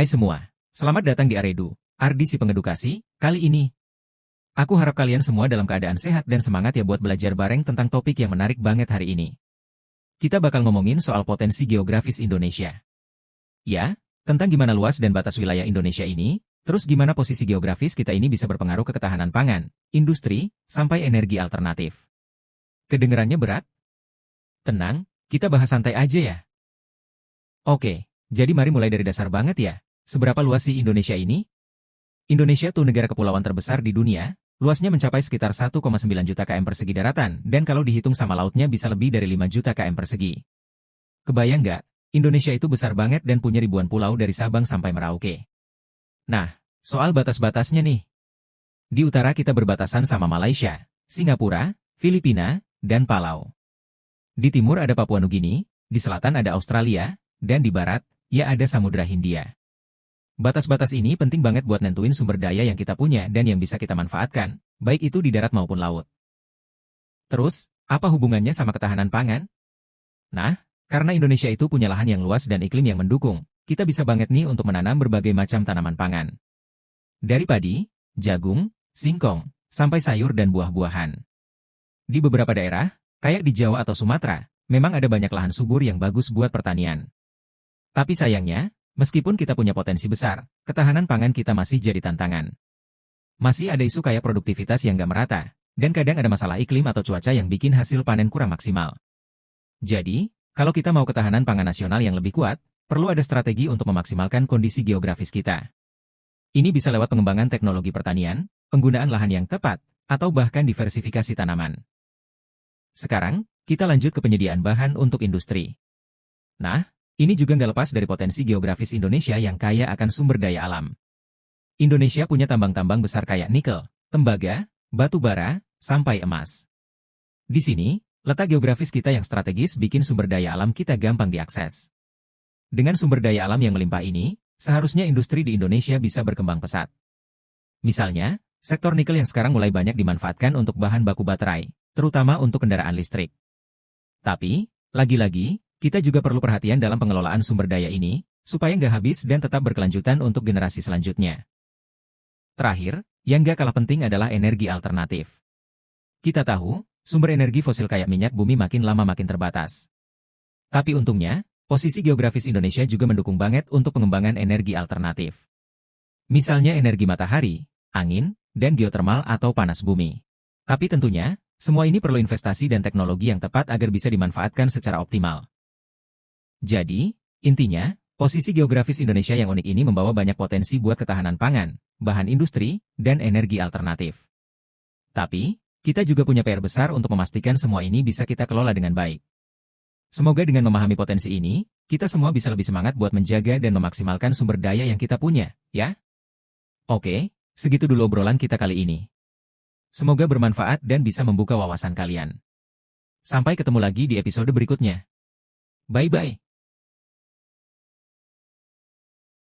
Hai semua, selamat datang di Aredu, Ardi si pengedukasi. Kali ini, aku harap kalian semua dalam keadaan sehat dan semangat ya buat belajar bareng tentang topik yang menarik banget hari ini. Kita bakal ngomongin soal potensi geografis Indonesia. Ya, tentang gimana luas dan batas wilayah Indonesia ini, terus gimana posisi geografis kita ini bisa berpengaruh ke ketahanan pangan, industri, sampai energi alternatif. Kedengerannya berat? Tenang, kita bahas santai aja ya. Oke, jadi mari mulai dari dasar banget ya. Seberapa luas sih Indonesia ini? Indonesia tuh negara kepulauan terbesar di dunia, luasnya mencapai sekitar 1,9 juta km persegi daratan, dan kalau dihitung sama lautnya bisa lebih dari 5 juta km persegi. Kebayang nggak? Indonesia itu besar banget dan punya ribuan pulau dari Sabang sampai Merauke. Nah, soal batas-batasnya nih. Di utara kita berbatasan sama Malaysia, Singapura, Filipina, dan Palau. Di timur ada Papua Nugini, di selatan ada Australia, dan di barat, ya ada Samudra Hindia. Batas-batas ini penting banget buat nentuin sumber daya yang kita punya dan yang bisa kita manfaatkan, baik itu di darat maupun laut. Terus, apa hubungannya sama ketahanan pangan? Nah, karena Indonesia itu punya lahan yang luas dan iklim yang mendukung, kita bisa banget nih untuk menanam berbagai macam tanaman pangan. Dari padi, jagung, singkong, sampai sayur dan buah-buahan. Di beberapa daerah, kayak di Jawa atau Sumatera, memang ada banyak lahan subur yang bagus buat pertanian. Tapi sayangnya, meskipun kita punya potensi besar, ketahanan pangan kita masih jadi tantangan. Masih ada isu kayak produktivitas yang gak merata, dan kadang ada masalah iklim atau cuaca yang bikin hasil panen kurang maksimal. Jadi, kalau kita mau ketahanan pangan nasional yang lebih kuat, perlu ada strategi untuk memaksimalkan kondisi geografis kita. Ini bisa lewat pengembangan teknologi pertanian, penggunaan lahan yang tepat, atau bahkan diversifikasi tanaman. Sekarang, kita lanjut ke penyediaan bahan untuk industri. Nah, ini juga nggak lepas dari potensi geografis Indonesia yang kaya akan sumber daya alam. Indonesia punya tambang-tambang besar kayak nikel, tembaga, batu bara, sampai emas. Di sini, letak geografis kita yang strategis bikin sumber daya alam kita gampang diakses. Dengan sumber daya alam yang melimpah ini, seharusnya industri di Indonesia bisa berkembang pesat. Misalnya, sektor nikel yang sekarang mulai banyak dimanfaatkan untuk bahan baku baterai, terutama untuk kendaraan listrik. Tapi, lagi-lagi, kita juga perlu perhatian dalam pengelolaan sumber daya ini, supaya nggak habis dan tetap berkelanjutan untuk generasi selanjutnya. Terakhir, yang nggak kalah penting adalah energi alternatif. Kita tahu, sumber energi fosil kayak minyak bumi makin lama makin terbatas. Tapi untungnya, posisi geografis Indonesia juga mendukung banget untuk pengembangan energi alternatif. Misalnya energi matahari, angin, dan geotermal atau panas bumi. Tapi tentunya, semua ini perlu investasi dan teknologi yang tepat agar bisa dimanfaatkan secara optimal. Jadi, intinya, posisi geografis Indonesia yang unik ini membawa banyak potensi buat ketahanan pangan, bahan industri, dan energi alternatif. Tapi, kita juga punya PR besar untuk memastikan semua ini bisa kita kelola dengan baik. Semoga dengan memahami potensi ini, kita semua bisa lebih semangat buat menjaga dan memaksimalkan sumber daya yang kita punya, ya? Oke, segitu dulu obrolan kita kali ini. Semoga bermanfaat dan bisa membuka wawasan kalian. Sampai ketemu lagi di episode berikutnya. Bye-bye.